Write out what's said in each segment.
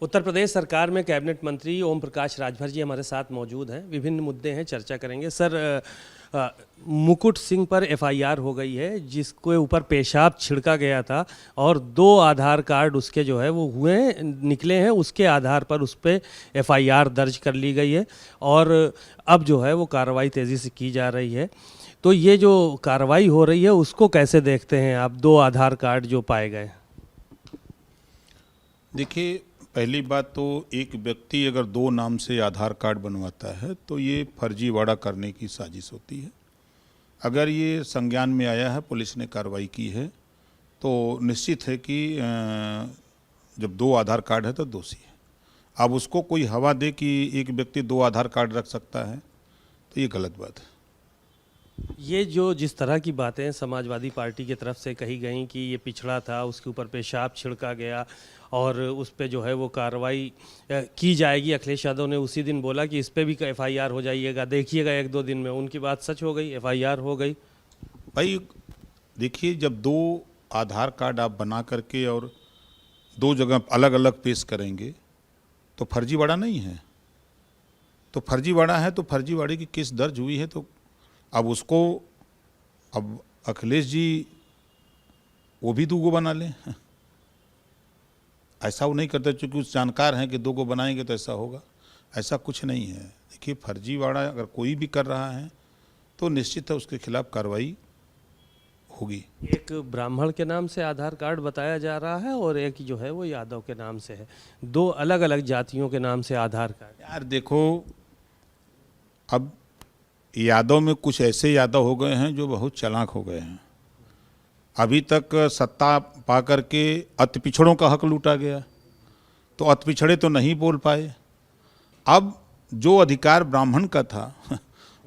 उत्तर प्रदेश सरकार में कैबिनेट मंत्री ओम प्रकाश राजभर जी हमारे साथ मौजूद हैं। विभिन्न मुद्दे हैं, चर्चा करेंगे। सर, मुकुट सिंह पर एफआईआर हो गई है, जिसके ऊपर पेशाब छिड़का गया था और 2 आधार कार्ड उसके जो है वो निकले हैं। उसके आधार पर उस पर एफआईआर दर्ज कर ली गई है और अब जो है वो कार्रवाई तेज़ी से की जा रही है। तो ये जो कार्रवाई हो रही है उसको कैसे देखते हैं आप, 2 आधार कार्ड जो पाए गए? देखिए, पहली बात तो एक व्यक्ति अगर 2 नाम से आधार कार्ड बनवाता है तो ये फर्जीवाड़ा करने की साजिश होती है। अगर ये संज्ञान में आया है, पुलिस ने कार्रवाई की है, तो निश्चित है कि जब 2 आधार कार्ड है तो दोषी है। अब उसको कोई हवा दे कि एक व्यक्ति 2 आधार कार्ड रख सकता है, तो ये गलत बात है। ये जो जिस तरह की बातें समाजवादी पार्टी की तरफ से कही गई कि ये पिछड़ा था, उसके ऊपर पेशाब छिड़का गया और उस पे जो है वो कार्रवाई की जाएगी। अखिलेश यादव ने उसी दिन बोला कि इस पे भी एफआईआर हो जाइएगा, देखिएगा 1-2 दिन में। उनकी बात सच हो गई, एफआईआर हो गई। भाई देखिए, जब 2 आधार कार्ड आप बना करके और 2 जगह अलग अलग पेश करेंगे तो फर्जीवाड़ा नहीं है। तो फर्जीवाड़ा है तो फर्जीवाड़े की केस दर्ज हुई है, तो अब उसको अब अखिलेश जी वो भी 2 बना लें। ऐसा वो नहीं करते, चूँकि उस जानकार हैं कि 2 बनाएंगे तो ऐसा होगा। ऐसा कुछ नहीं है। देखिए, फर्जीवाड़ा अगर कोई भी कर रहा है तो निश्चित है उसके खिलाफ कार्रवाई होगी। एक ब्राह्मण के नाम से आधार कार्ड बताया जा रहा है और एक जो है वो यादव के नाम से है। 2 अलग अलग जातियों के नाम से आधार कार्ड। यार देखो, अब यादव में कुछ ऐसे यादव हो गए हैं जो बहुत चालाक हो गए हैं। अभी तक सत्ता पा करके अति पिछड़ों का हक लूटा गया, तो अति पिछड़े तो नहीं बोल पाए। अब जो अधिकार ब्राह्मण का था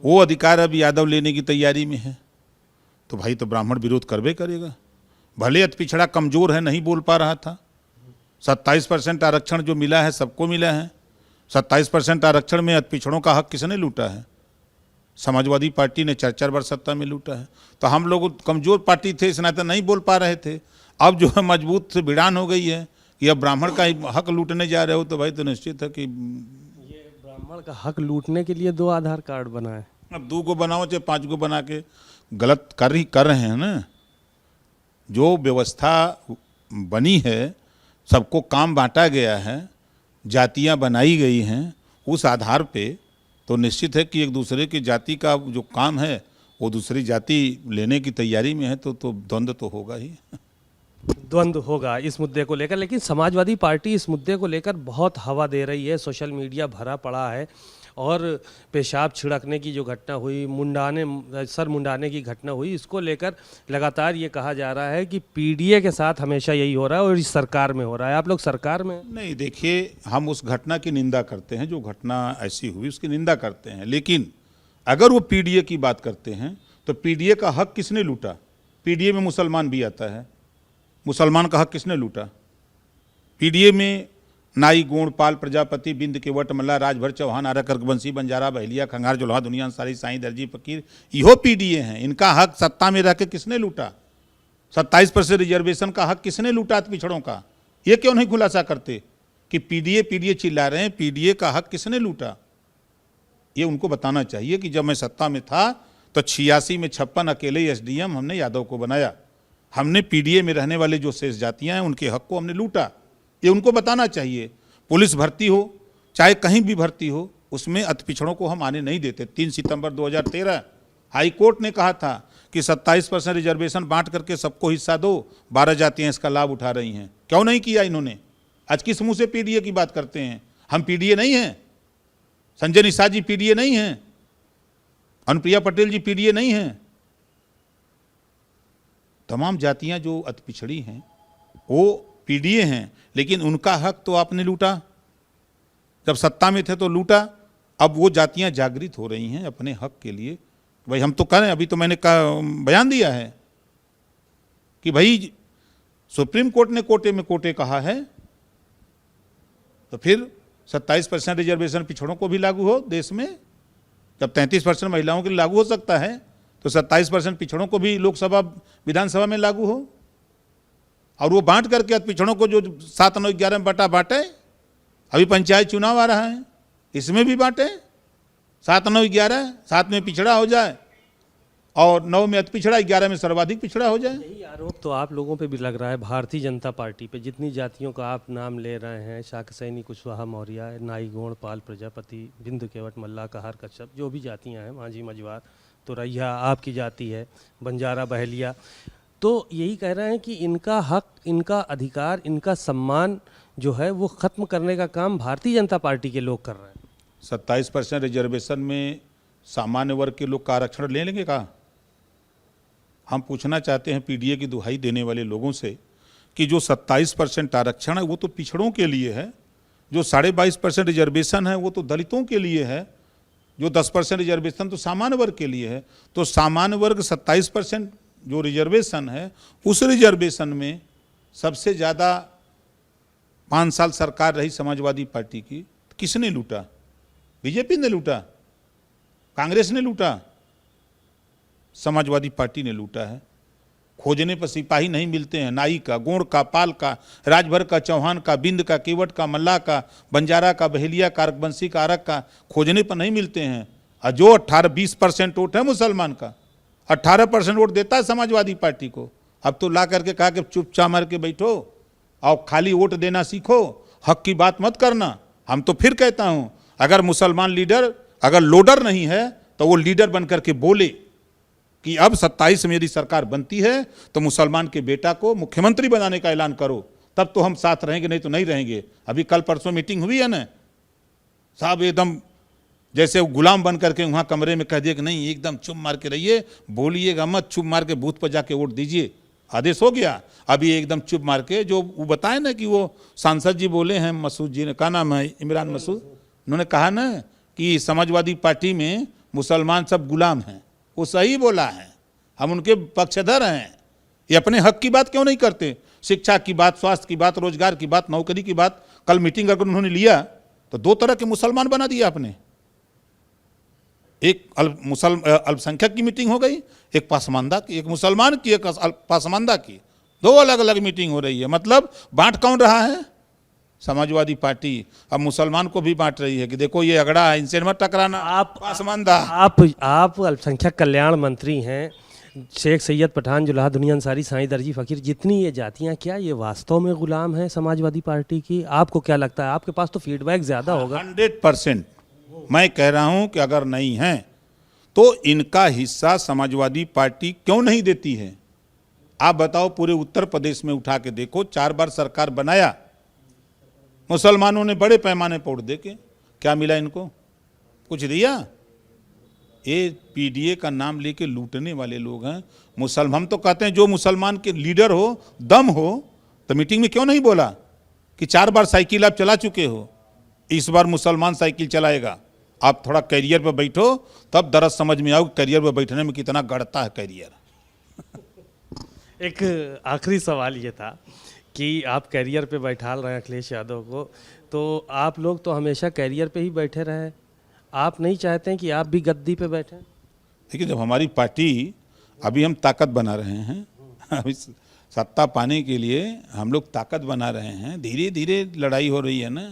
वो अधिकार अब यादव लेने की तैयारी में है, तो भाई तो ब्राह्मण विरोध करबे करेगा। भले अति पिछड़ा कमज़ोर है, नहीं बोल पा रहा था। 27% आरक्षण जो मिला है सबको मिला है। 27% आरक्षण में अति पिछड़ों का हक किसने लूटा है? समाजवादी पार्टी ने 4 बार सत्ता में लूटा है। तो हम लोग कमज़ोर पार्टी थे, इस नाते नहीं बोल पा रहे थे। अब जो है मजबूत से भिड़ान हो गई है कि अब ब्राह्मण का हक लूटने जा रहे हो, तो भाई तो निश्चित है कि ये ब्राह्मण का हक लूटने के लिए 2 आधार कार्ड बनाए। अब 2 बनाओ चाहे 5 बना के गलत कर रहे हैं ना। जो व्यवस्था बनी है, सबको काम बांटा गया है, जातियां बनाई गई हैं, उस आधार पे तो निश्चित है कि एक दूसरे की जाति का जो काम है वो दूसरी जाति लेने की तैयारी में है, तो द्वंद्व तो होगा ही। द्वंद्व होगा इस मुद्दे को लेकर। लेकिन समाजवादी पार्टी इस मुद्दे को लेकर बहुत हवा दे रही है। सोशल मीडिया भरा पड़ा है और पेशाब छिड़कने की जो घटना हुई, सर मुंडाने की घटना हुई, इसको लेकर लगातार ये कहा जा रहा है कि पीडीए के साथ हमेशा यही हो रहा है और इस सरकार में हो रहा है। आप लोग सरकार में नहीं। देखिए, हम उस घटना की निंदा करते हैं, जो घटना ऐसी हुई उसकी निंदा करते हैं। लेकिन अगर वो पीडीए की बात करते हैं तो पीडीए का हक किसने लूटा? पीडीए में मुसलमान भी आता है। मुसलमान का हक किसने लूटा? पीडीए में नाई, गोंड, पाल, प्रजापति, बिंद, केवट, मल्ला, राजभर, चौहान, आर्य, कर्कवंशी, बंजारा, बहलिया, खंगार, जोल्हा, दुनिया, अंसारी, साईं, दर्जी, फकीर, इहो पीडीए हैं। इनका हक सत्ता में रह के किसने लूटा? 27% रिजर्वेशन का हक किसने लूटा पिछड़ों का? ये क्यों नहीं खुलासा करते कि पीडीए चिल्ला रहे हैं, पीडीए का हक किसने लूटा? ये उनको बताना चाहिए कि जब मैं सत्ता में था तो 86 में 56 अकेले एसडीएम हमने यादव को बनाया। हमने पीडीए में रहने वाले जो शेष जातियां हैं उनके हक को हमने लूटा। ये उनको बताना चाहिए। पुलिस भर्ती हो चाहे कहीं भी भर्ती हो, उसमें अति पिछड़ों को हम आने नहीं देते। 3 सितंबर 2013 हाई कोर्ट ने कहा था कि 27% रिजर्वेशन बांट करके सबको हिस्सा दो। 12 जातियां इसका लाभ उठा रही हैं। क्यों नहीं किया इन्होंने? आज किस मुंह से पीडीए की बात करते हैं? हम पीडीए नहीं हैं। संजय निषाद जी पीडीए नहीं हैं। अनुप्रिया पटेल जी पीडीए नहीं हैं। तमाम जातियां जो अति पिछड़ी हैं वो पीडीए हैं, लेकिन उनका हक तो आपने लूटा। जब सत्ता में थे तो लूटा। अब वो जातियां जागृत हो रही हैं अपने हक के लिए। भाई हम तो कह रहे हैं, अभी तो मैंने बयान दिया है कि भाई सुप्रीम कोर्ट ने कोटे में कोटे कहा है, तो फिर 27% रिजर्वेशन पिछड़ों को भी लागू हो देश में। जब 33% महिलाओं के लिए लागू हो सकता है, तो 27% पिछड़ों को भी लोकसभा विधानसभा में लागू हो। और वो बांट करके पिछड़ों को जो 7, 9, 11 बटा बांटे, अभी पंचायत चुनाव आ रहा है, इसमें भी बांटे 7, 9, 11, 7 में पिछड़ा हो जाए और 9 में अति पिछड़ा, 11 में सर्वाधिक पिछड़ा हो जाए। यही आरोप तो आप लोगों पे भी लग रहा है, भारतीय जनता पार्टी पे। जितनी जातियों का आप नाम ले रहे हैं, शाकसैनी, कुशवाहा, मौर्य, नाई, गोंड, पाल, प्रजापति, बिंद, केवट, मल्ला, कहार, कश्यप, जो भी जातियां हैं, मांझी, मझवार, तुरैया आपकी जाति है, बंजारा, बहेलिया, तो यही कह रहे हैं कि इनका हक, इनका अधिकार, इनका सम्मान जो है वो ख़त्म करने का काम भारतीय जनता पार्टी के लोग कर रहे हैं। 27% रिजर्वेशन में सामान्य वर्ग के लोग का आरक्षण ले लेंगे का? हम पूछना चाहते हैं पीडीए की दुहाई देने वाले लोगों से कि जो 27% आरक्षण है वो तो पिछड़ों के लिए है, जो 22.5% रिजर्वेशन है वो तो दलितों के लिए है, जो 10% रिजर्वेशन तो सामान्य वर्ग के लिए है। तो सामान्य वर्ग 27% जो रिजर्वेशन है, उस रिजर्वेशन में सबसे ज़्यादा 5 साल सरकार रही समाजवादी पार्टी की, तो किसने लूटा? बीजेपी ने लूटा? कांग्रेस ने लूटा? समाजवादी पार्टी ने लूटा है। खोजने पर सिपाही नहीं मिलते हैं, नाई का, गोंड का, पाल का, राजभर का, चौहान का, बिंद का, केवट का, मल्ला का, बंजारा का, बहेलिया का, अरकबंसी का, आरक का खोजने पर नहीं मिलते हैं। और जो 18-20% वोट है मुसलमान का, 18% वोट देता है समाजवादी पार्टी को। अब तो ला करके कहा कि चुपचाप मार के बैठो और खाली वोट देना सीखो, हक की बात मत करना। हम तो फिर कहता हूं, अगर मुसलमान लीडर अगर लोडर नहीं है तो वो लीडर बन करके बोले कि अब 27 में यदि सरकार बनती है तो मुसलमान के बेटा को मुख्यमंत्री बनाने का ऐलान करो, तब तो हम साथ रहेंगे, नहीं तो नहीं रहेंगे। अभी कल परसों मीटिंग हुई है ना, साहब एकदम जैसे वो गुलाम बन करके वहाँ कमरे में कह दिए कि नहीं एकदम चुप मार के रहिए, बोलिएगा मत, चुप मार के बूथ पर जाके वोट दीजिए, आदेश हो गया। अभी एकदम चुप मार के जो वो बताए ना कि वो सांसद जी बोले हैं, मसूद जी ने, का नाम है, इमरान मसूद, उन्होंने कहा ना कि समाजवादी पार्टी में मुसलमान सब गुलाम हैं, वो सही बोला है, हम उनके पक्षधर हैं। ये अपने हक की बात क्यों नहीं करते? शिक्षा की बात, स्वास्थ्य की बात, रोजगार की बात, नौकरी की बात। कल मीटिंग अगर उन्होंने लिया तो 2 तरह के मुसलमान बना दिया आपने। एक अल्पसंख्यक की मीटिंग हो गई, एक पासमानदा की, एक मुसलमान की, एक पासमानदा की, 2 अलग अलग मीटिंग हो रही है। मतलब बांट कौन रहा है? समाजवादी पार्टी अब मुसलमान को भी बांट रही है कि देखो ये अगड़ा है, इनसे मत टकराना। आप पासमानदा, आप अल्पसंख्यक कल्याण मंत्री हैं। शेख सैयद पठान, जुलाहा, दुनिया अंसारी, साईं दर्जी, फकीर, जितनी ये जातियां, क्या ये वास्तव में गुलाम हैं समाजवादी पार्टी की? आपको क्या लगता है? आपके पास तो फीडबैक ज़्यादा होगा। 100% मैं कह रहा हूं कि अगर नहीं है तो इनका हिस्सा समाजवादी पार्टी क्यों नहीं देती है? आप बताओ, पूरे उत्तर प्रदेश में उठा के देखो, 4 बार सरकार बनाया, मुसलमानों ने बड़े पैमाने पर वोट देके, क्या मिला इनको? कुछ दिया? ये पीडीए का नाम लेके लूटने वाले लोग हैं। हम तो कहते हैं जो मुसलमान के लीडर हो, दम हो, तो मीटिंग में क्यों नहीं बोला कि 4 बार साइकिल आप चला चुके हो, इस बार मुसलमान साइकिल चलाएगा, आप थोड़ा कैरियर पर बैठो, तब दरअसल समझ में आओ कैरियर पर बैठने में कितना गड़ता है कैरियर। एक आखिरी सवाल ये था कि आप कैरियर पे बैठाल रहे हैं अखिलेश यादव को, तो आप लोग तो हमेशा कैरियर पे ही बैठे रहे, आप नहीं चाहते हैं कि आप भी गद्दी पे बैठें? देखिए, जब हमारी पार्टी, अभी हम ताकत बना रहे हैं, अभी सत्ता पाने के लिए हम लोग ताकत बना रहे हैं, धीरे धीरे लड़ाई हो रही है ना।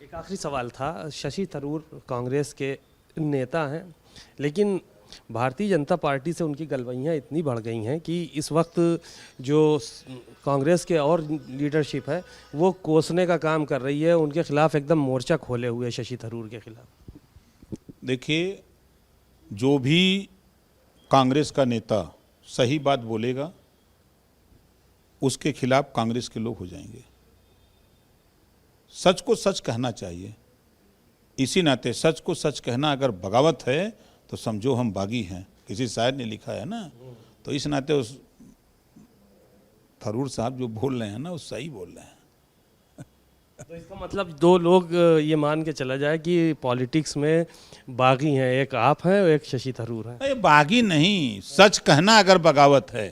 एक आखिरी सवाल था, शशि थरूर कांग्रेस के नेता हैं, लेकिन भारतीय जनता पार्टी से उनकी गलवैयाँ इतनी बढ़ गई हैं कि इस वक्त जो कांग्रेस के और लीडरशिप है वो कोसने का काम कर रही है, उनके खिलाफ एकदम मोर्चा खोले हुए शशि थरूर के खिलाफ। देखिए, जो भी कांग्रेस का नेता सही बात बोलेगा उसके खिलाफ कांग्रेस के लोग हो जाएंगे। सच को सच कहना चाहिए, इसी नाते सच को सच कहना अगर बगावत है तो समझो हम बागी हैं, किसी शायर ने लिखा है ना। तो इस नाते उस थरूर साहब जो बोल रहे हैं ना, वो सही बोल रहे हैं। तो इसका मतलब 2 लोग ये मान के चला जाए कि पॉलिटिक्स में बागी हैं, एक आप हैं और एक शशि थरूर हैं। अरे बागी नहीं, सच कहना अगर बगावत है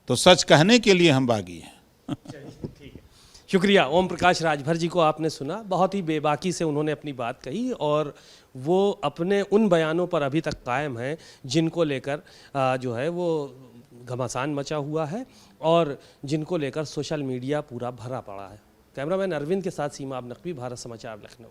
तो सच कहने के लिए हम बागी हैं। ठीक है, शुक्रिया। ओम प्रकाश राजभर जी को आपने सुना, बहुत ही बेबाकी से उन्होंने अपनी बात कही और वो अपने उन बयानों पर अभी तक कायम हैं जिनको लेकर जो है वो घमासान मचा हुआ है और जिनको लेकर सोशल मीडिया पूरा भरा पड़ा है। कैमरामैन अरविंद के साथ सीमा अब नकवी, भारत समाचार, लखनऊ।